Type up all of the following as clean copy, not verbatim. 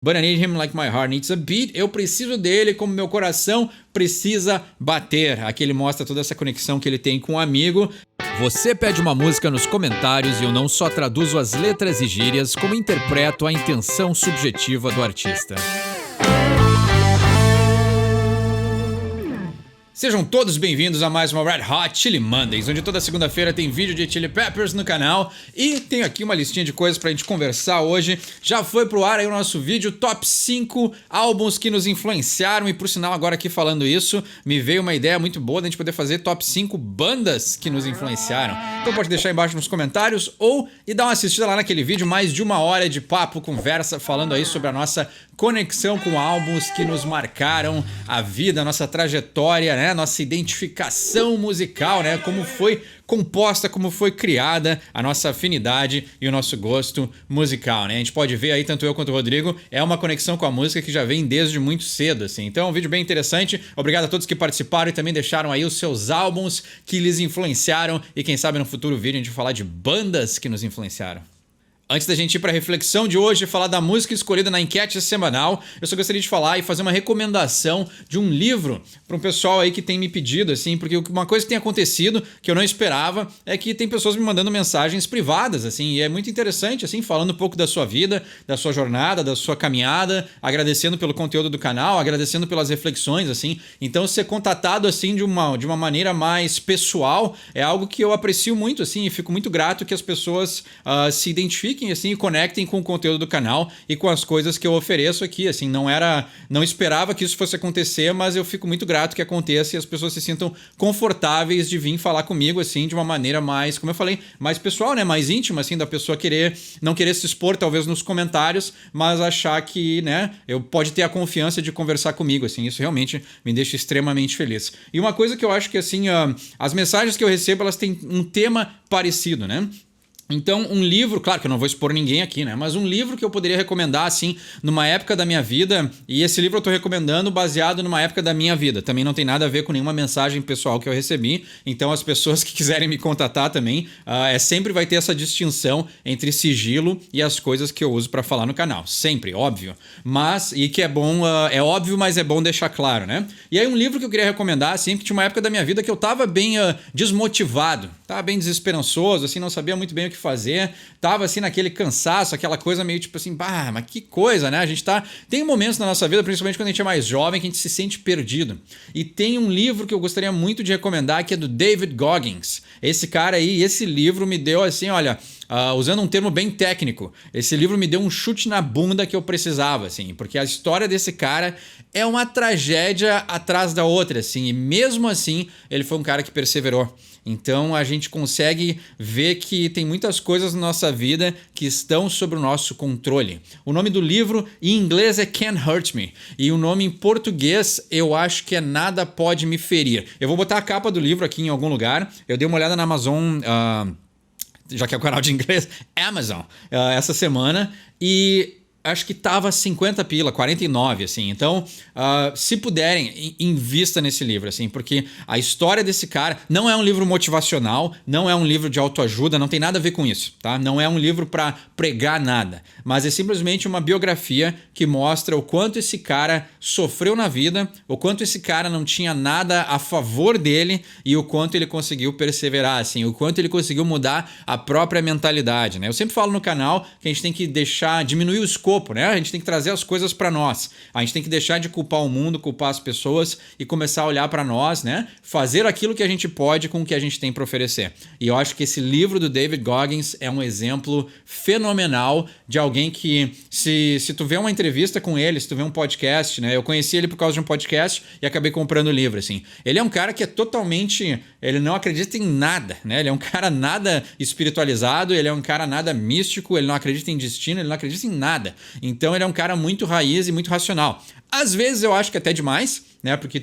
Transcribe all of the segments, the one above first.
But I need him like my heart needs a beat. Eu preciso dele como meu coração precisa bater. Aqui ele mostra toda essa conexão que ele tem com o amigo. Você pede uma música nos comentários e eu não só traduzo as letras e gírias, como interpreto a intenção subjetiva do artista. Sejam todos bem-vindos a mais uma Red Hot Chili Mondays, onde toda segunda-feira tem vídeo de Chili Peppers no canal e tenho aqui uma listinha de coisas pra gente conversar hoje. Já foi pro ar aí o nosso vídeo Top 5 álbuns que nos influenciaram e por sinal agora aqui falando isso, me veio uma ideia muito boa da gente poder fazer Top 5 bandas que nos influenciaram. Então pode deixar aí embaixo nos comentários ou e dar uma assistida lá naquele vídeo, mais de 1 hora de papo, conversa, falando aí sobre a nossa conexão com álbuns que nos marcaram a vida, a nossa trajetória, né? Nossa identificação musical, né? Como foi composta, como foi criada a nossa afinidade e o nosso gosto musical, né? A gente pode ver aí, tanto eu quanto o Rodrigo, é uma conexão com a música que já vem desde muito cedo, assim. Então é um vídeo bem interessante. Obrigado a todos que participaram e também deixaram aí os seus álbuns que lhes influenciaram e quem sabe no futuro vídeo a gente falar de bandas que nos influenciaram. Antes da gente ir para a reflexão de hoje e falar da música escolhida na enquete semanal, eu só gostaria de falar e fazer uma recomendação de um livro para um pessoal aí que tem me pedido, assim, porque uma coisa que tem acontecido que eu não esperava é que tem pessoas me mandando mensagens privadas, assim, e é muito interessante, assim, falando um pouco da sua vida, da sua jornada, da sua caminhada, agradecendo pelo conteúdo do canal, agradecendo pelas reflexões, assim. Então, ser contatado, assim, de uma maneira mais pessoal é algo que eu aprecio muito, assim, e fico muito grato que as pessoas se identifiquem assim, e conectem com o conteúdo do canal e com as coisas que eu ofereço aqui, assim, não esperava que isso fosse acontecer, mas eu fico muito grato que aconteça e as pessoas se sintam confortáveis de vir falar comigo, assim, de uma maneira mais, como eu falei, mais pessoal, né, mais íntima, assim, da pessoa não querer se expor, talvez, nos comentários, mas achar que, né, eu pode ter a confiança de conversar comigo, assim, isso realmente me deixa extremamente feliz. E uma coisa que eu acho que, assim, as mensagens que eu recebo, elas têm um tema parecido, né? Então, um livro, claro que eu não vou expor ninguém aqui, né? Mas um livro que eu poderia recomendar, assim, numa época da minha vida, e esse livro eu tô recomendando baseado numa época da minha vida. Também não tem nada a ver com nenhuma mensagem pessoal que eu recebi. Então, as pessoas que quiserem me contatar também, sempre vai ter essa distinção entre sigilo e as coisas que eu uso para falar no canal. Sempre, óbvio. Mas, e que é bom, é óbvio, mas é bom deixar claro, né? E aí, um livro que eu queria recomendar, assim, que tinha uma época da minha vida que eu tava bem desmotivado, tava bem desesperançoso, assim, não sabia muito bem o que fazer, tava assim naquele cansaço, aquela coisa meio tipo assim, bah, mas que coisa, né? A gente tem momentos na nossa vida, principalmente quando a gente é mais jovem, que a gente se sente perdido. E tem um livro que eu gostaria muito de recomendar, que é do David Goggins. Esse cara aí, esse livro me deu assim, olha, usando um termo bem técnico, esse livro me deu um chute na bunda que eu precisava, assim, porque a história desse cara é uma tragédia atrás da outra, assim, e mesmo assim ele foi um cara que perseverou. Então a gente consegue ver que tem muitas coisas na nossa vida que estão sob o nosso controle. O nome do livro em inglês é Can't Hurt Me e o nome em português eu acho que é Nada Pode Me Ferir. Eu vou botar a capa do livro aqui em algum lugar. Eu dei uma olhada na Amazon, já que é o canal de inglês, Amazon, essa semana e acho que tava 50 pila, 49, assim. Então, se puderem, invista nesse livro, assim, porque a história desse cara não é um livro motivacional, não é um livro de autoajuda, não tem nada a ver com isso, tá? Não é um livro para pregar nada, mas é simplesmente uma biografia que mostra o quanto esse cara sofreu na vida, o quanto esse cara não tinha nada a favor dele e o quanto ele conseguiu perseverar, assim, o quanto ele conseguiu mudar a própria mentalidade, né? Eu sempre falo no canal que a gente tem que diminuir o escopo, né? A gente tem que trazer as coisas para nós. A gente tem que deixar de culpar o mundo, culpar as pessoas e começar a olhar para nós, né? Fazer aquilo que a gente pode com o que a gente tem para oferecer. E eu acho que esse livro do David Goggins é um exemplo fenomenal de alguém que, se tu vê uma entrevista com ele, se tu vê um podcast, né? Eu conheci ele por causa de um podcast e acabei comprando o livro, assim. Ele é um cara que é totalmente... Ele não acredita em nada, né? Ele é um cara nada espiritualizado, ele é um cara nada místico, ele não acredita em destino, ele não acredita em nada. Então ele é um cara muito raiz e muito racional. Às vezes eu acho que até demais, né? Porque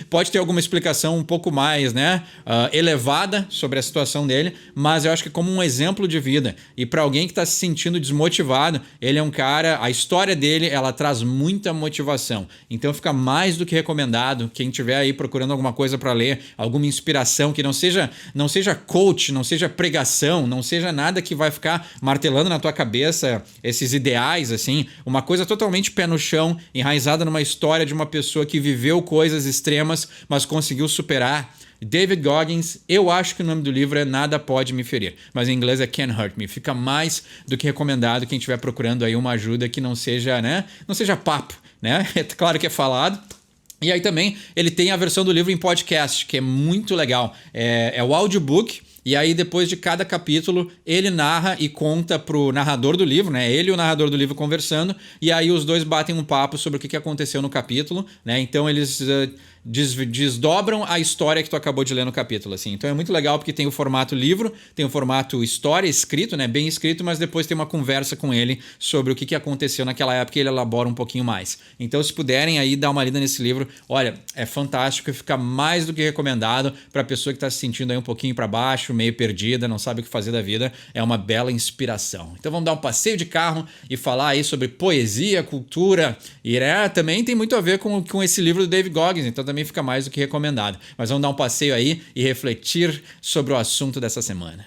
pode ter alguma explicação um pouco mais, né, elevada sobre a situação dele, mas eu acho que como um exemplo de vida e para alguém que está se sentindo desmotivado, ele é um cara, a história dele, ela traz muita motivação. Então fica mais do que recomendado. Quem tiver aí procurando alguma coisa para ler, alguma inspiração que não seja coach, não seja pregação, não seja nada que vai ficar martelando na tua cabeça esses ideais, assim, uma coisa totalmente pé no chão, enraizada numa história de uma pessoa que viveu coisas extremas, mas conseguiu superar. David Goggins, eu acho que o nome do livro é Nada Pode Me Ferir, mas em inglês é Can't Hurt Me. Fica mais do que recomendado quem estiver procurando aí uma ajuda que não seja, né, não seja papo, né? É claro que é falado. E aí também ele tem a versão do livro em podcast, que é muito legal. É o audiobook. E aí, depois de cada capítulo, ele narra e conta pro narrador do livro, né? Ele e o narrador do livro conversando, e aí os dois batem um papo sobre o que aconteceu no capítulo, né? Então eles desdobram a história que tu acabou de ler no capítulo, assim. Então é muito legal porque tem o formato livro, tem o formato história escrito, né? Bem escrito, mas depois tem uma conversa com ele sobre o que aconteceu naquela época e ele elabora um pouquinho mais. Então, se puderem aí dar uma lida nesse livro, olha, é fantástico e fica mais do que recomendado para a pessoa que está se sentindo aí um pouquinho para baixo, meio perdida, não sabe o que fazer da vida. É uma bela inspiração. Então vamos dar um passeio de carro e falar aí sobre poesia, cultura, e também tem muito a ver com esse livro do David Goggins, então também fica mais do que recomendado. Mas vamos dar um passeio aí e refletir sobre o assunto dessa semana.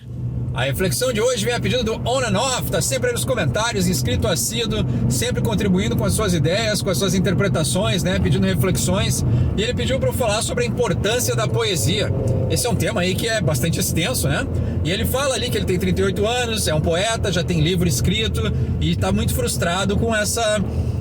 A reflexão de hoje vem a pedido do On and Off, tá sempre aí nos comentários, inscrito assíduo, sempre contribuindo com as suas ideias, com as suas interpretações, né, pedindo reflexões. E ele pediu para eu falar sobre a importância da poesia. Esse é um tema aí que é bastante extenso, né? E ele fala ali que ele tem 38 anos, é um poeta, já tem livro escrito e tá muito frustrado com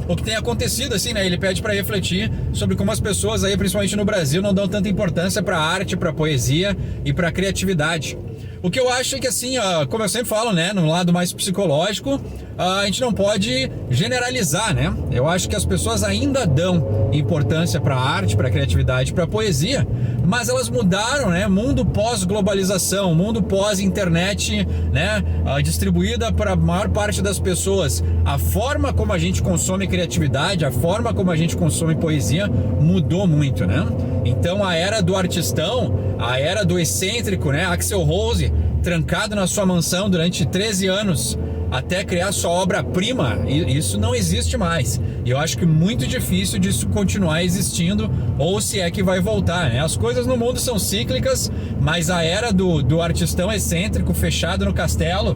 o que tem acontecido, assim, né? Ele pede para refletir sobre como as pessoas aí, principalmente no Brasil, não dão tanta importância para arte, para poesia e para criatividade. O que eu acho é que, assim, como eu sempre falo, né, no lado mais psicológico, a gente não pode generalizar, né? Eu acho que as pessoas ainda dão importância para a arte, para a criatividade, para a poesia, mas elas mudaram, né? Mundo pós-globalização, mundo pós-internet, né? Distribuída para a maior parte das pessoas. A forma como a gente consome criatividade, a forma como a gente consome poesia mudou muito, né? Então a era do artistão, a era do excêntrico, né? Axl Rose, trancado na sua mansão durante 13 anos até criar sua obra-prima, isso não existe mais. E eu acho que é muito difícil disso continuar existindo, ou se é que vai voltar, né? As coisas no mundo são cíclicas, mas a era do artistão excêntrico fechado no castelo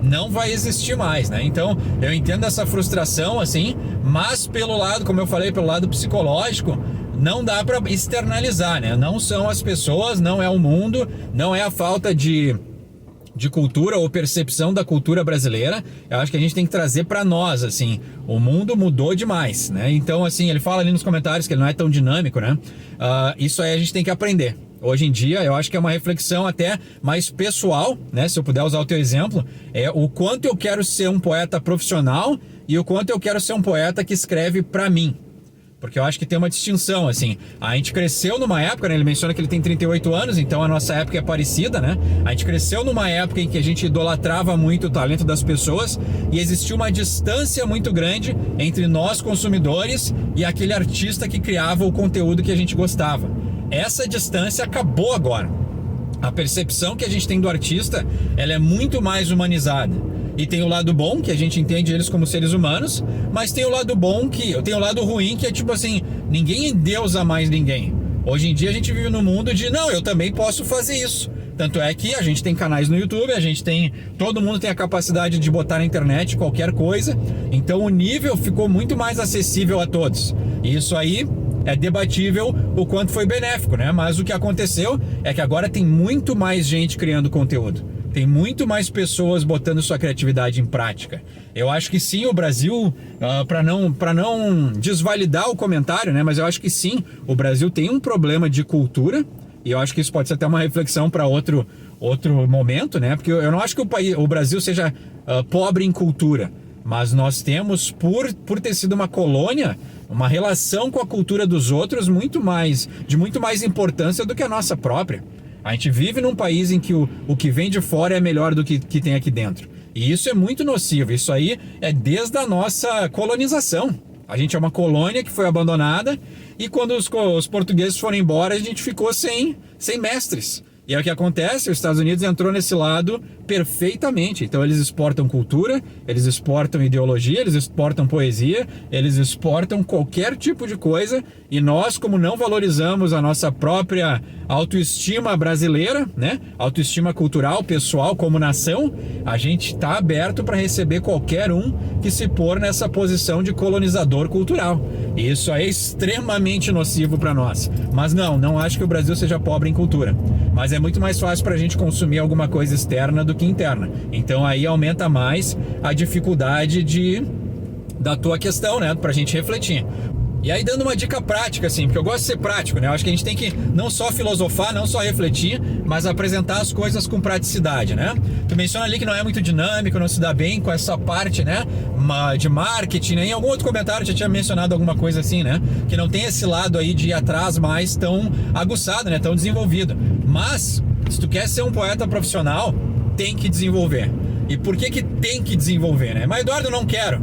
não vai existir mais, né? Então eu entendo essa frustração, assim, mas pelo lado, como eu falei, pelo lado psicológico, não dá para externalizar, né? Não são as pessoas, não é o mundo, não é a falta de cultura ou percepção da cultura brasileira. Eu acho que a gente tem que trazer para nós, assim, o mundo mudou demais, né? Então, assim, ele fala ali nos comentários que ele não é tão dinâmico, né? Isso aí a gente tem que aprender. Hoje em dia, eu acho que é uma reflexão até mais pessoal, né? Se eu puder usar o teu exemplo, é o quanto eu quero ser um poeta profissional e o quanto eu quero ser um poeta que escreve para mim. Porque eu acho que tem uma distinção, assim. A gente cresceu numa época, né? Ele menciona que ele tem 38 anos, então a nossa época é parecida, né? A gente cresceu numa época em que a gente idolatrava muito o talento das pessoas e existia uma distância muito grande entre nós, consumidores, e aquele artista que criava o conteúdo que a gente gostava. Essa distância acabou agora. A percepção que a gente tem do artista, ela é muito mais humanizada. E tem o lado bom, que a gente entende eles como seres humanos, mas tem o lado bom, tem o lado ruim, que é tipo assim, ninguém endeusa mais ninguém. Hoje em dia a gente vive num mundo de, não, eu também posso fazer isso. Tanto é que a gente tem canais no YouTube, todo mundo tem a capacidade de botar na internet qualquer coisa, então o nível ficou muito mais acessível a todos. E isso aí é debatível o quanto foi benéfico, né? Mas o que aconteceu é que agora tem muito mais gente criando conteúdo. Tem muito mais pessoas botando sua criatividade em prática. Eu acho que sim, o Brasil, para não desvalidar o comentário, né? Mas eu acho que sim, o Brasil tem um problema de cultura. E eu acho que isso pode ser até uma reflexão para outro momento, né? Porque eu não acho que o Brasil seja pobre em cultura. Mas nós temos, por ter sido uma colônia, uma relação com a cultura dos outros de muito mais importância do que a nossa própria. A gente vive num país em que o que vem de fora é melhor do que tem aqui dentro. E isso é muito nocivo. Isso aí é desde a nossa colonização. A gente é uma colônia que foi abandonada e quando os portugueses foram embora, a gente ficou sem mestres. E é o que acontece, os Estados Unidos entrou nesse lado perfeitamente. Então eles exportam cultura, eles exportam ideologia, eles exportam poesia, eles exportam qualquer tipo de coisa. E nós, como não valorizamos a nossa própria autoestima brasileira, né? Autoestima cultural, pessoal, como nação, a gente está aberto para receber qualquer um que se pôr nessa posição de colonizador cultural. E isso é extremamente nocivo para nós. Mas não acho que o Brasil seja pobre em cultura. Mas é muito mais fácil para a gente consumir alguma coisa externa do que interna. Então aí aumenta mais a dificuldade da tua questão, né? Pra gente refletir. E aí dando uma dica prática, assim, porque eu gosto de ser prático, né? Eu acho que a gente tem que não só filosofar, não só refletir, mas apresentar as coisas com praticidade, né? Tu menciona ali que não é muito dinâmico, não se dá bem com essa parte, né? De marketing, né? Em algum outro comentário já tinha mencionado alguma coisa assim, né? Que não tem esse lado aí de ir atrás mais tão aguçado, né? Tão desenvolvido. Mas, se tu quer ser um poeta profissional, tem que desenvolver. E por que tem que desenvolver, né? Mas, Eduardo, eu não quero.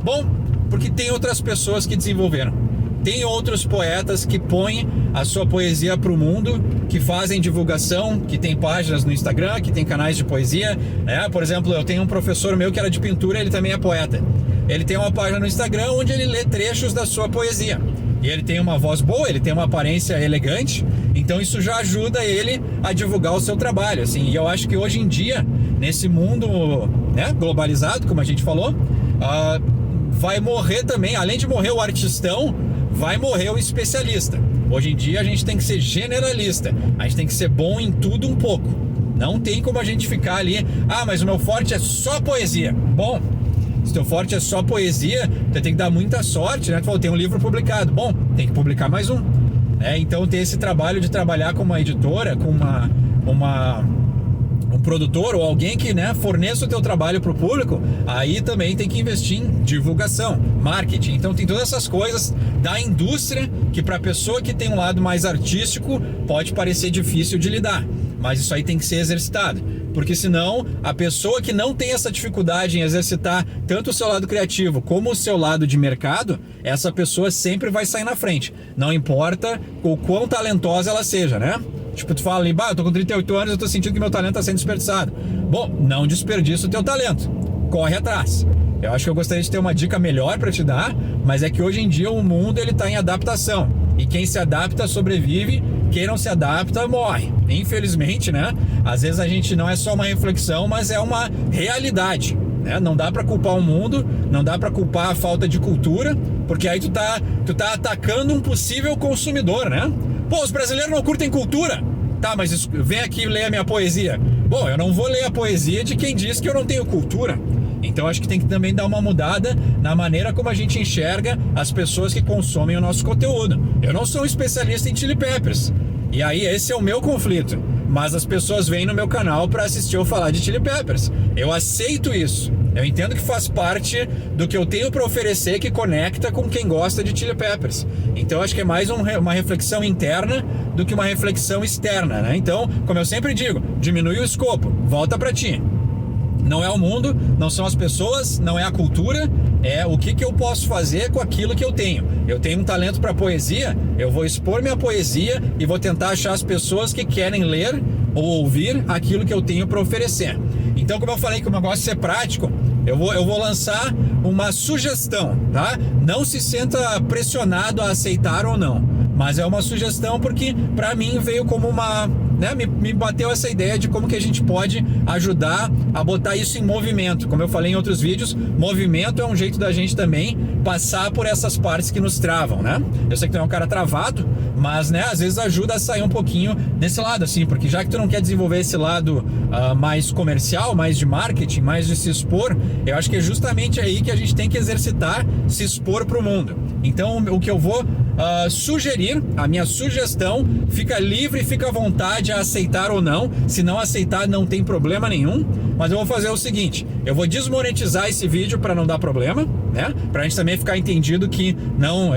Bom, porque tem outras pessoas que desenvolveram. Tem outros poetas que põem a sua poesia para o mundo, que fazem divulgação, que tem páginas no Instagram, que tem canais de poesia, né? Por exemplo, eu tenho um professor meu que era de pintura, ele também é poeta. Ele tem uma página no Instagram onde ele lê trechos da sua poesia. E ele tem uma voz boa, ele tem uma aparência elegante, então isso já ajuda ele a divulgar o seu trabalho, assim. E eu acho que hoje em dia, nesse mundo, né, globalizado, como a gente falou, vai morrer também, além de morrer o artistão, vai morrer o especialista. Hoje em dia a gente tem que ser generalista, a gente tem que ser bom em tudo um pouco. Não tem como a gente ficar ali, mas o meu forte é só poesia. Bom, se teu forte é só poesia, tu tem que dar muita sorte, né? Tu falou, tem um livro publicado. Bom, tem que publicar mais um. Então tem esse trabalho de trabalhar com uma editora, com um produtor ou alguém que, né, forneça o teu trabalho para o público, aí também tem que investir em divulgação, marketing. Então tem todas essas coisas da indústria que para a pessoa que tem um lado mais artístico pode parecer difícil de lidar, mas isso aí tem que ser exercitado, porque senão a pessoa que não tem essa dificuldade em exercitar tanto o seu lado criativo como o seu lado de mercado, essa pessoa sempre vai sair na frente, não importa o quão talentosa ela seja, né? Tipo, tu fala ali, eu tô com 38 anos, eu tô sentindo que meu talento tá sendo desperdiçado. Bom, não desperdiça o teu talento. Corre atrás. Eu acho que eu gostaria de ter uma dica melhor pra te dar, mas é que hoje em dia o mundo, ele tá em adaptação. E quem se adapta sobrevive, quem não se adapta morre. Infelizmente, né? Às vezes a gente não é só uma reflexão, mas é uma realidade, né? Não dá pra culpar o mundo, não dá pra culpar a falta de cultura, porque aí tu tá atacando um possível consumidor, né? Pô, os brasileiros não curtem cultura. Tá, mas vem aqui ler a minha poesia. Bom, eu não vou ler a poesia de quem diz que eu não tenho cultura. Então acho que tem que também dar uma mudada na maneira como a gente enxerga as pessoas que consomem o nosso conteúdo. Eu não sou um especialista em Chili Peppers. E aí esse é o meu conflito. Mas as pessoas vêm no meu canal para assistir eu falar de Chili Peppers. Eu aceito isso. Eu entendo que faz parte do que eu tenho para oferecer, que conecta com quem gosta de Chili Peppers. Então acho que é mais uma reflexão interna do que uma reflexão externa, né? Então, como eu sempre digo, diminui o escopo, volta para ti. Não é o mundo, não são as pessoas, não é a cultura, é o que eu posso fazer com aquilo que eu tenho. Eu tenho um talento para poesia, eu vou expor minha poesia e vou tentar achar as pessoas que querem ler ou ouvir aquilo que eu tenho para oferecer. Então, como eu falei que o negócio é ser prático, eu vou lançar uma sugestão, tá? Não se sinta pressionado a aceitar ou não, mas é uma sugestão porque para mim veio como uma... né, me bateu essa ideia de como que a gente pode ajudar a botar isso em movimento. Como eu falei em outros vídeos, movimento é um jeito da gente também passar por essas partes que nos travam, né? Eu sei que tu é um cara travado, mas, né, às vezes ajuda a sair um pouquinho desse lado, assim, porque já que tu não quer desenvolver esse lado mais comercial, mais de marketing, mais de se expor, eu acho que é justamente aí que a gente tem que exercitar, se expor pro mundo. Então, o que eu vou sugerir, a minha sugestão, fica livre, fica à vontade a aceitar ou não. Se não aceitar, não tem problema nenhum, mas eu vou fazer o seguinte, eu vou desmonetizar esse vídeo para não dar problema, né? Pra gente também ficar entendido que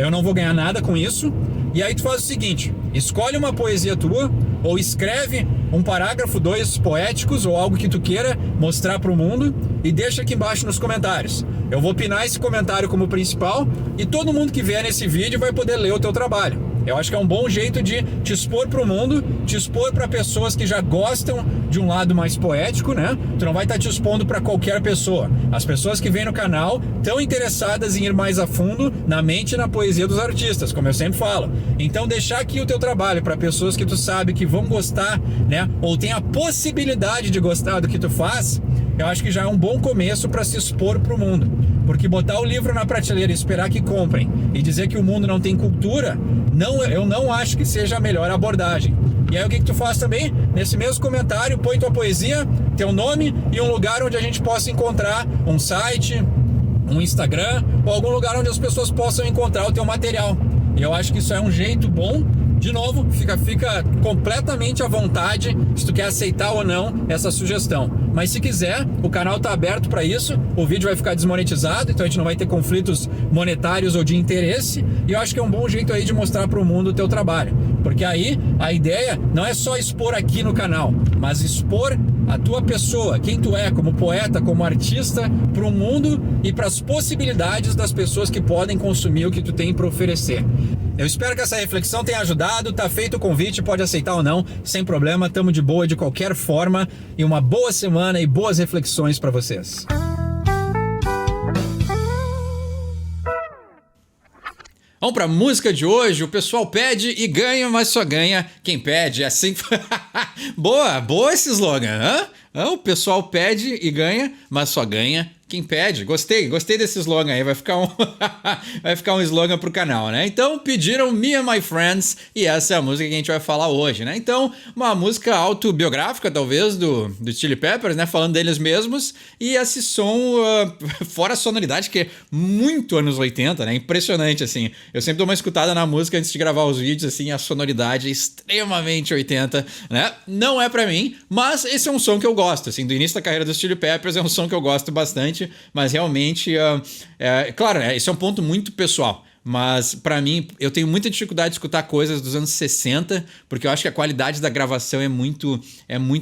eu não vou ganhar nada com isso. E aí tu faz o seguinte, escolhe uma poesia tua, ou escreve um parágrafo, 2 poéticos, ou algo que tu queira mostrar pro mundo, e deixa aqui embaixo nos comentários. eu vou pinar esse comentário como principal e todo mundo que vier nesse vídeo vai poder ler o teu trabalho. Eu acho que é um bom jeito de te expor para o mundo, te expor para pessoas que já gostam de um lado mais poético, né? Tu não vai estar te expondo para qualquer pessoa. As pessoas que vêm no canal estão interessadas em ir mais a fundo na mente e na poesia dos artistas, como eu sempre falo. Então deixar aqui o teu trabalho para pessoas que tu sabe que vão gostar, né? Ou tem a possibilidade de gostar do que tu faz, eu acho que já é um bom começo para se expor para o mundo. Porque botar o livro na prateleira e esperar que comprem e dizer que o mundo não tem cultura, eu não acho que seja a melhor abordagem. E aí o que tu faz também? Nesse mesmo comentário, põe tua poesia, teu nome e um lugar onde a gente possa encontrar um site, um Instagram ou algum lugar onde as pessoas possam encontrar o teu material. E eu acho que isso é um jeito bom. De novo, fica completamente à vontade se tu quer aceitar ou não essa sugestão. Mas se quiser, o canal tá aberto para isso, o vídeo vai ficar desmonetizado, então a gente não vai ter conflitos monetários ou de interesse, e eu acho que é um bom jeito aí de mostrar para o mundo o teu trabalho. Porque aí a ideia não é só expor aqui no canal, mas expor a tua pessoa, quem tu é como poeta, como artista, para o mundo e para as possibilidades das pessoas que podem consumir o que tu tem para oferecer. Eu espero que essa reflexão tenha ajudado, tá feito o convite, pode aceitar ou não, sem problema, tamo de boa de qualquer forma, e uma boa semana e boas reflexões para vocês. Vamos pra música de hoje. O pessoal pede e ganha, mas só ganha quem pede. É assim. Boa esse slogan. O pessoal pede e ganha, mas só ganha quem pede. Gostei desse slogan aí. Vai ficar um slogan pro canal, né? Então pediram Me and My Friends e essa é a música que a gente vai falar hoje, né? Então, uma música autobiográfica, talvez, do Chili Peppers, né? Falando deles mesmos. E esse som, fora a sonoridade, que é muito anos 80, né? Impressionante, assim. Eu sempre dou uma escutada na música antes de gravar os vídeos, assim, a sonoridade é extremamente 80, né? Não é pra mim, mas esse é um som que eu gosto, assim, do início da carreira dos Chili Peppers é um som que eu gosto bastante. Mas realmente, claro, esse é um ponto muito pessoal. Mas pra mim, eu tenho muita dificuldade de escutar coisas dos anos 60, porque eu acho que a qualidade da gravação é muito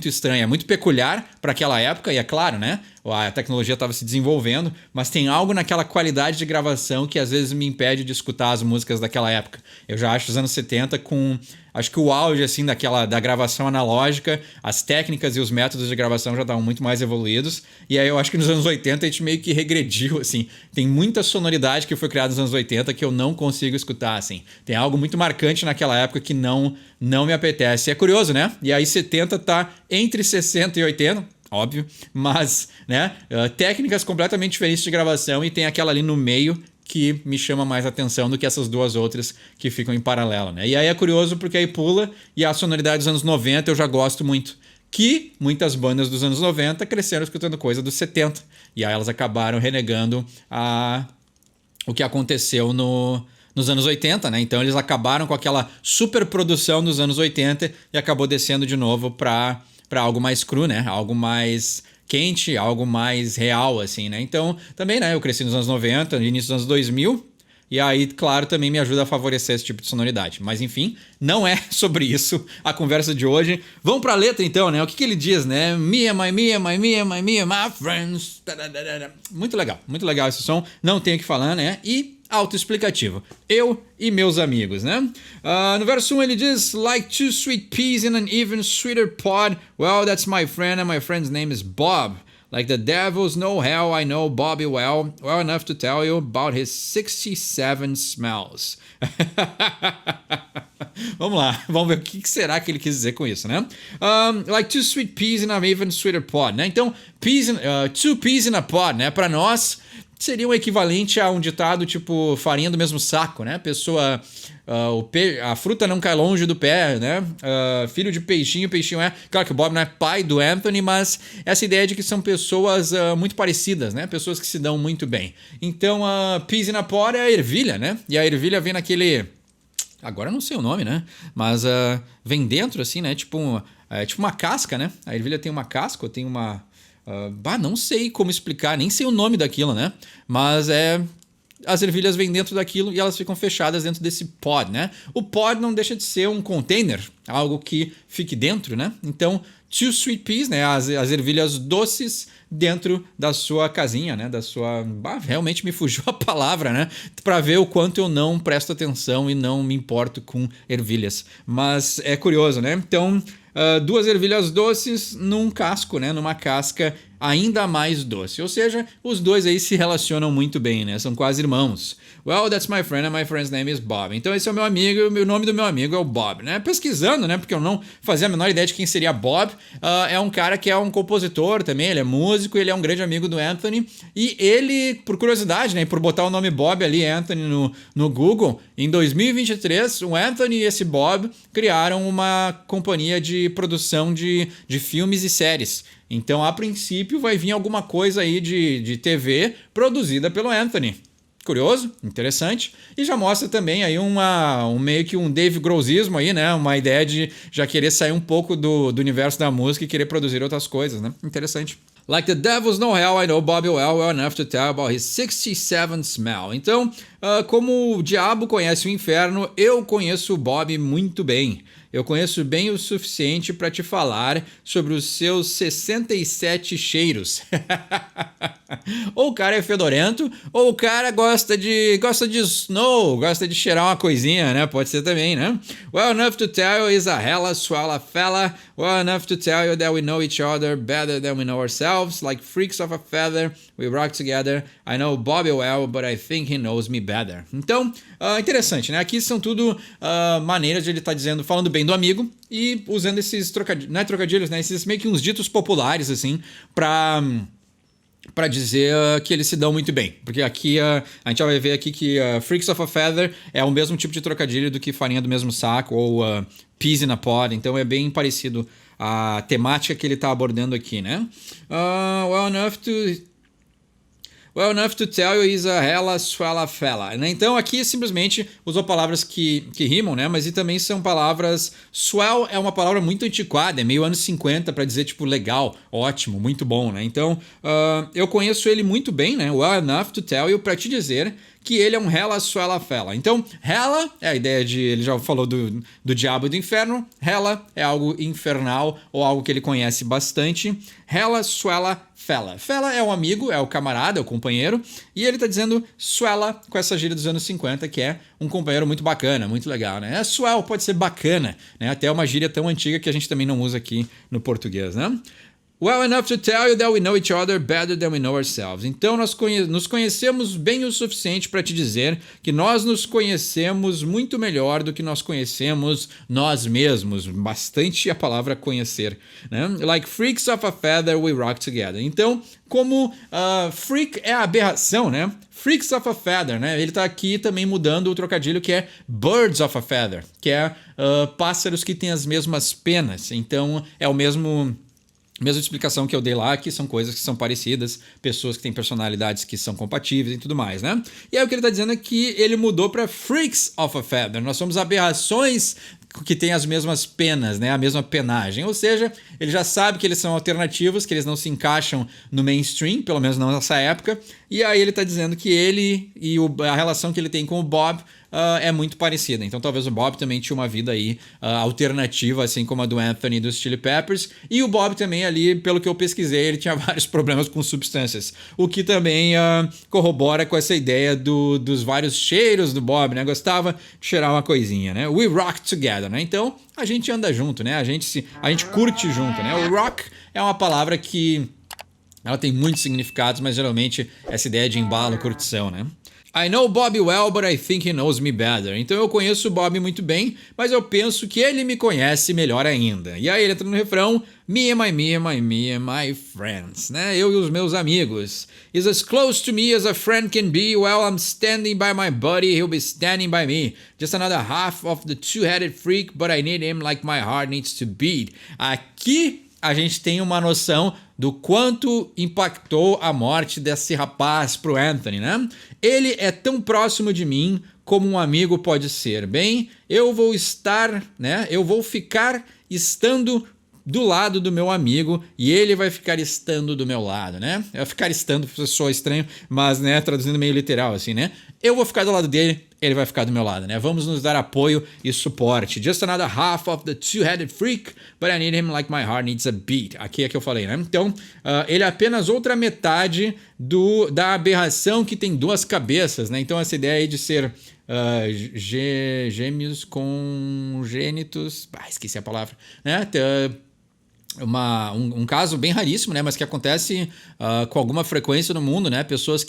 estranha, é muito peculiar para aquela época, e é claro, né? A tecnologia estava se desenvolvendo, mas tem algo naquela qualidade de gravação que às vezes me impede de escutar as músicas daquela época. Eu já acho os anos 70 acho que o auge assim da gravação analógica, as técnicas e os métodos de gravação já estavam muito mais evoluídos. E aí eu acho que nos anos 80 a gente meio que regrediu, assim. Tem muita sonoridade que foi criada nos anos 80 que eu não consigo escutar, assim. Tem algo muito marcante naquela época que não me apetece. É curioso, né? E aí 70 tá entre 60 e 80. Óbvio, mas, né, técnicas completamente diferentes de gravação e tem aquela ali no meio que me chama mais atenção do que essas duas outras que ficam em paralelo, né? E aí é curioso porque aí pula e a sonoridade dos anos 90 eu já gosto muito. Que muitas bandas dos anos 90 cresceram escutando coisa dos 70 e aí elas acabaram renegando o que aconteceu nos anos 80, né? Então eles acabaram com aquela superprodução dos anos 80 e acabou descendo de novo para algo mais cru, né? Algo mais quente, algo mais real, assim, né? Então, também, né? Eu cresci nos anos 90, no início dos anos 2000, e aí, claro, também me ajuda a favorecer esse tipo de sonoridade. Mas, enfim, não é sobre isso a conversa de hoje. Vamos pra letra, então, né? O que ele diz, né? Me and my friends. Muito legal esse som. Não tenho o que falar, né? E autoexplicativo. Eu e meus amigos, né? No verso 1 ele diz: Like two sweet peas in an even sweeter pod. Well, that's my friend and my friend's name is Bob. Like the devil's no hell, I know Bobby well enough to tell you about his 67 smells. Vamos lá, vamos ver o que será que ele quis dizer com isso, né? Like two sweet peas in an even sweeter pod, né? Então, two peas in a pod, né? Para nós seria o equivalente a um ditado tipo farinha do mesmo saco, né? Pessoa, a fruta não cai longe do pé, né? Filho de peixinho, peixinho é... Claro que o Bob não é pai do Anthony, mas essa ideia de que são pessoas muito parecidas, né? Pessoas que se dão muito bem. Então, peas in a pod é a ervilha, né? E a ervilha vem naquele... Agora eu não sei o nome, né? Mas vem dentro, assim, né? Tipo uma casca, né? A ervilha tem uma casca ou tem uma... não sei como explicar, nem sei o nome daquilo, né? Mas as ervilhas vêm dentro daquilo e elas ficam fechadas dentro desse pod, né? O pod não deixa de ser um container, algo que fique dentro, né? Então, 2 sweet peas, né? As ervilhas doces dentro da sua casinha, né? Da sua... realmente me fugiu a palavra, né? Para ver o quanto eu não presto atenção e não me importo com ervilhas. Mas é curioso, né? Então, 2 ervilhas doces num casco, né? Numa casca ainda mais doce. Ou seja, os dois aí se relacionam muito bem, né? São quase irmãos. Well, that's my friend and my friend's name is Bob. Então esse é o meu amigo e o nome do meu amigo é o Bob, né? Pesquisando, né? Porque eu não fazia a menor ideia de quem seria Bob. É um cara que é um compositor também, ele é músico, ele é um grande amigo do Anthony. E ele, por curiosidade, né? Por botar o nome Bob ali, Anthony, no Google, em 2023, o Anthony e esse Bob criaram uma companhia de produção de filmes e séries. Então, a princípio, vai vir alguma coisa aí de TV produzida pelo Anthony. Curioso, interessante. E já mostra também aí meio que um Dave Grohlsismo aí, né? Uma ideia de já querer sair um pouco do universo da música e querer produzir outras coisas, né? Interessante. Like the devil's no hell, I know Bobby well enough to tell about his 67th smell. Então, como o diabo conhece o inferno, eu conheço o Bob muito bem. Eu conheço bem o suficiente para te falar sobre os seus 67 cheiros. Ou o cara é fedorento, ou o cara gosta de snow, gosta de cheirar uma coisinha, né? Pode ser também, né? Well enough to tell you is a hella swella fella. Well enough to tell you that we know each other better than we know ourselves. Like freaks of a feather, we rock together. I know Bobby well, but I think he knows me better. Então, interessante, né? Aqui são tudo maneiras de ele estar falando bem do amigo e usando esses trocadilhos, não é trocadilhos, né? Esses meio que uns ditos populares, assim, para dizer que eles se dão muito bem. Porque aqui a gente já vai ver aqui que Freaks of a Feather é o mesmo tipo de trocadilho do que farinha do mesmo saco ou peas in a pod. Então é bem parecido a temática que ele está abordando aqui, né? Well enough to tell you is a hella swella fella. Né? Então aqui simplesmente usou palavras que rimam, né? Mas e também são palavras... Swell é uma palavra muito antiquada, é meio anos 50 para dizer tipo legal, ótimo, muito bom, né? Então eu conheço ele muito bem, né? Well enough to tell you, para te dizer que ele é um hella swella fella. Então, hella é a ideia de... Ele já falou do diabo e do inferno. Hella é algo infernal ou algo que ele conhece bastante. Hella swella fella. Fella é o amigo, é o camarada, é o companheiro. E ele tá dizendo swella com essa gíria dos anos 50, que é um companheiro muito bacana, muito legal, né? Swell pode ser bacana, né? Até uma gíria tão antiga que a gente também não usa aqui no português, né? Well enough to tell you that we know each other better than we know ourselves. Então nós nos conhecemos bem o suficiente para te dizer que nós nos conhecemos muito melhor do que nós conhecemos nós mesmos. Bastante a palavra conhecer, né? Like freaks of a feather, we rock together. Então, como freak é a aberração, né? Freaks of a feather, né? Ele tá aqui também mudando o trocadilho que é birds of a feather, que é pássaros que têm as mesmas penas. Então é o mesma explicação que eu dei lá, que são coisas que são parecidas, pessoas que têm personalidades que são compatíveis e tudo mais, né? E aí o que ele está dizendo é que ele mudou para freaks of a feather. Nós somos aberrações que têm as mesmas penas, né? A mesma penagem. Ou seja, ele já sabe que eles são alternativos, que eles não se encaixam no mainstream, pelo menos não nessa época. E aí ele está dizendo que ele e a relação que ele tem com o Bob é muito parecida. Então talvez o Bob também tinha uma vida aí alternativa, assim como a do Anthony e dos Chili Peppers. E o Bob também ali, pelo que eu pesquisei, ele tinha vários problemas com substâncias. O que também corrobora com essa ideia dos vários cheiros do Bob, né? Gostava de cheirar uma coisinha, né? We rock together, né? Então a gente anda junto, né? A gente curte junto, né? O rock é uma palavra que ela tem muitos significados, mas geralmente essa ideia de embalo, curtição, né? I know Bobby well, but I think he knows me better. Então eu conheço o Bob muito bem, mas eu penso que ele me conhece melhor ainda. E aí ele entra no refrão, me and my friends, né? Eu e os meus amigos. Is as close to me as a friend can be. While I'm standing by my buddy, he'll be standing by me. Just another half of the two-headed freak, but I need him like my heart needs to beat. Aqui a gente tem uma noção do quanto impactou a morte desse rapaz pro Anthony, né? Ele é tão próximo de mim como um amigo pode ser. Bem, eu vou ficar estando do lado do meu amigo e ele vai ficar estando do meu lado, né? Ficar estando soa estranho, mas, né, traduzindo meio literal assim, né? Eu vou ficar do lado dele, ele vai ficar do meu lado, né? Vamos nos dar apoio e suporte. Just another half of the two-headed freak, but I need him like my heart needs a beat. Aqui é que eu falei, né? Então, ele é apenas outra metade da aberração que tem duas cabeças, né? Então, essa ideia aí de ser gêmeos congênitos... esqueci a palavra, né? Um caso bem raríssimo, né? Mas que acontece com alguma frequência no mundo, né? Pessoas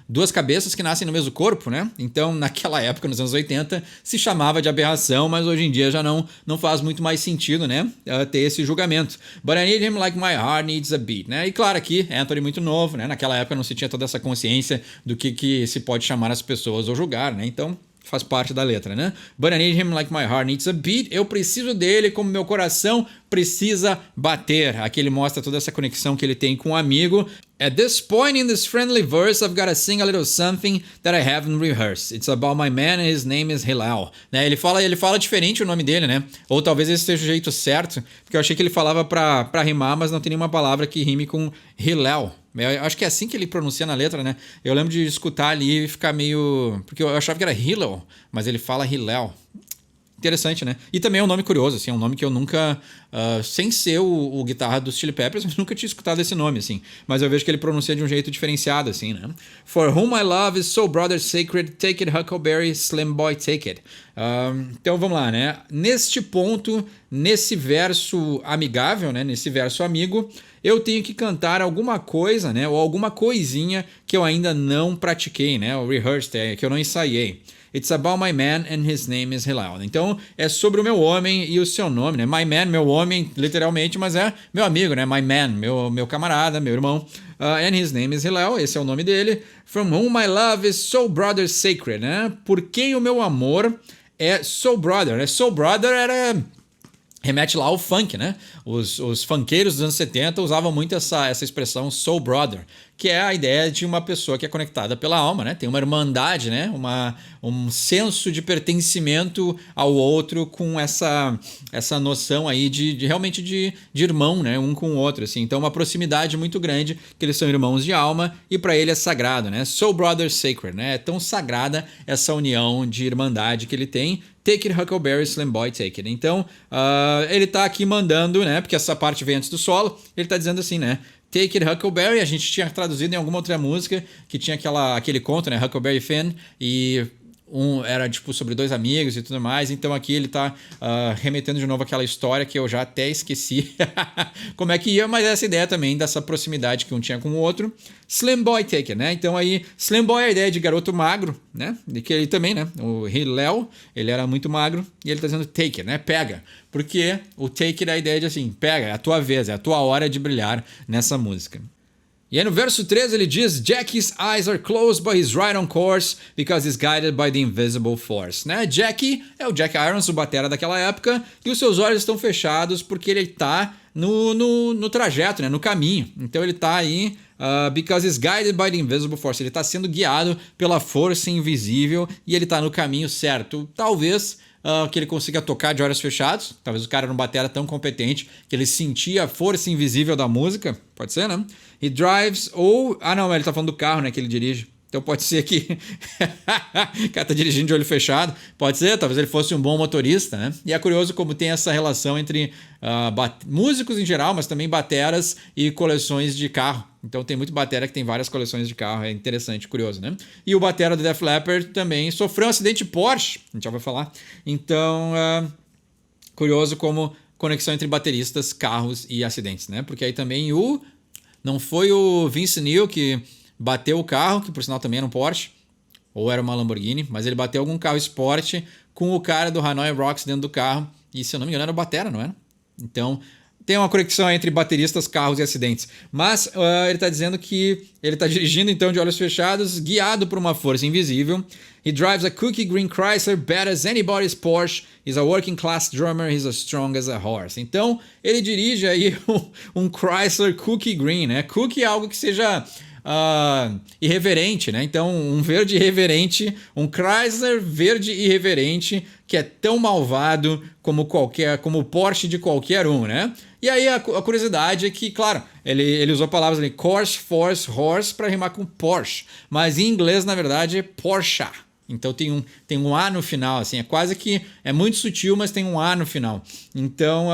duas cabeças que nascem no mesmo corpo, né? Então, naquela época, nos anos 80, se chamava de aberração, mas hoje em dia já não faz muito mais sentido, né? Ter esse julgamento. But I need him like my heart needs a beat, né? E claro, aqui, Anthony muito novo, né? Naquela época não se tinha toda essa consciência do que se pode chamar as pessoas ou julgar, né? Então, faz parte da letra, né? But I need him like my heart needs a beat. Eu preciso dele como meu coração precisa bater. Aqui ele mostra toda essa conexão que ele tem com o amigo. At this point in this friendly verse, I've got to sing a little something that I haven't rehearsed. It's about my man and his name is Hillel. Né? Ele fala diferente o nome dele, né? Ou talvez esse seja o jeito certo, porque eu achei que ele falava pra rimar, mas não tem nenhuma palavra que rime com Hillel. Eu acho que é assim que ele pronuncia na letra, né? Eu lembro de escutar ali e ficar meio... Porque eu achava que era Hillel, mas ele fala Hillel. Interessante, né? E também é um nome curioso, assim, é um nome que eu nunca, sem ser o guitarra dos Chili Peppers, eu nunca tinha escutado esse nome, assim. Mas eu vejo que ele pronuncia de um jeito diferenciado, assim, né? For whom I love is so brother sacred, take it Huckleberry, slim boy, take it. Então vamos lá, né? Neste ponto, nesse verso amigável, né? Nesse verso amigo, eu tenho que cantar alguma coisa, né? Ou alguma coisinha que eu ainda não pratiquei, né? O rehearsed, que eu não ensaiei. It's about my man and his name is Hillel. Então, é sobre o meu homem e o seu nome, né? My man, meu homem, literalmente, mas é meu amigo, né? My man, meu camarada, meu irmão. And his name is Hillel, esse é o nome dele. From whom my love is so brother sacred, né? Por quem o meu amor é soul brother, né? Soul brother remete lá ao funk, né? Os funkeiros dos anos 70 usavam muito essa expressão soul brother, que é a ideia de uma pessoa que é conectada pela alma, né? Tem uma irmandade, né? Um senso de pertencimento ao outro com essa noção aí de realmente de irmão, né? Um com o outro, assim. Então, uma proximidade muito grande, que eles são irmãos de alma e para ele é sagrado, né? Soul brother sacred, né? É tão sagrada essa união de irmandade que ele tem. Take it, Huckleberry, Slim Boy, take it. Então, ele tá aqui mandando, né? Porque essa parte vem antes do solo. Ele tá dizendo assim, né? Take It, Huckleberry. A gente tinha traduzido em alguma outra música que tinha aquele conto, né? Huckleberry Finn. E era tipo sobre dois amigos e tudo mais. Então aqui ele tá remetendo de novo àquela história que eu já até esqueci como é que ia, mas essa ideia também dessa proximidade que um tinha com o outro. Slim Boy Take It, né? Então aí, Slim Boy é a ideia de garoto magro, né? E que ele também, né? O Hillel, ele era muito magro e ele tá dizendo take it, né? Pega. Porque o take it é a ideia de assim, pega, é a tua vez, é a tua hora de brilhar nessa música. E aí no verso 13 ele diz: Jackie's eyes are closed but he's right on course because he's guided by the invisible force, né? Jackie é o Jack Irons, o batera daquela época, e os seus olhos estão fechados porque ele tá no trajeto, né? No caminho. Então ele tá aí because he's guided by the invisible force. Ele tá sendo guiado pela força invisível e ele tá no caminho certo. Talvez que ele consiga tocar de olhos fechados. Talvez o cara não batera tão competente que ele sentia a força invisível da música. Pode ser, né? He drives ou... não, ele tá falando do carro, né? Que ele dirige. Então pode ser que o cara tá dirigindo de olho fechado. Pode ser, talvez ele fosse um bom motorista, né? E é curioso como tem essa relação entre músicos em geral, mas também bateras e coleções de carro. Então tem muito batera que tem várias coleções de carro. É interessante, curioso, né? E o batera do Def Leppard também sofreu um acidente Porsche. A gente já vai falar. Então, curioso como conexão entre bateristas, carros e acidentes, né? Porque aí também não foi o Vince Neil que bateu o carro, que por sinal também era um Porsche, ou era uma Lamborghini, mas ele bateu algum carro esporte com o cara do Hanoi Rocks dentro do carro, e se eu não me engano era o batera, não era? Então tem uma conexão entre bateristas, carros e acidentes. Mas ele está dizendo que ele está dirigindo então de olhos fechados, guiado por uma força invisível. He drives a cookie green Chrysler, bad as anybody's Porsche. He's a working class drummer, he's as strong as a horse. Então ele dirige aí um Chrysler cookie green, né? Cookie é algo que seja irreverente, né? Então um verde irreverente, um Chrysler verde irreverente que é tão malvado como o Porsche de qualquer um, né? E aí a curiosidade é que, claro, ele usou palavras ali, course, force, horse, para rimar com Porsche. Mas em inglês, na verdade, é Porsche. Então tem um A no final, assim, é quase que, é muito sutil, mas tem um A no final. Então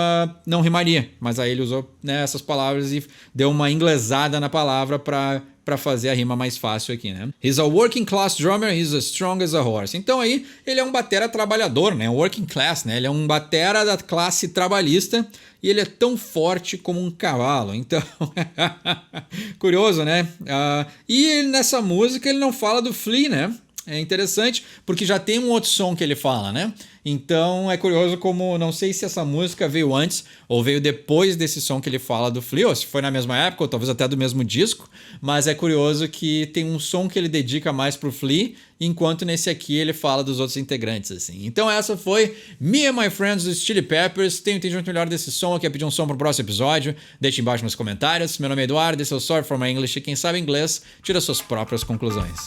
não rimaria, mas aí ele usou, né, essas palavras e deu uma inglesada na palavra para fazer a rima mais fácil aqui, né? He's a working class drummer, he's as strong as a horse. Então aí ele é um batera trabalhador, né? Working class, né? Ele é um batera da classe trabalhista e ele é tão forte como um cavalo. Então, curioso, né? E nessa música ele não fala do Flea, né? É interessante, porque já tem um outro som que ele fala, né? Então é curioso como, não sei se essa música veio antes ou veio depois desse som que ele fala do Flea, ou se foi na mesma época, ou talvez até do mesmo disco, mas é curioso que tem um som que ele dedica mais pro Flea, enquanto nesse aqui ele fala dos outros integrantes, assim. Então essa foi Me and My Friends dos Chili Peppers. Tem um entendimento melhor desse som, quer pedir um som pro próximo episódio? Deixe embaixo nos comentários. Meu nome é Eduardo, esse é o Sorry for My English, e quem sabe inglês tira suas próprias conclusões.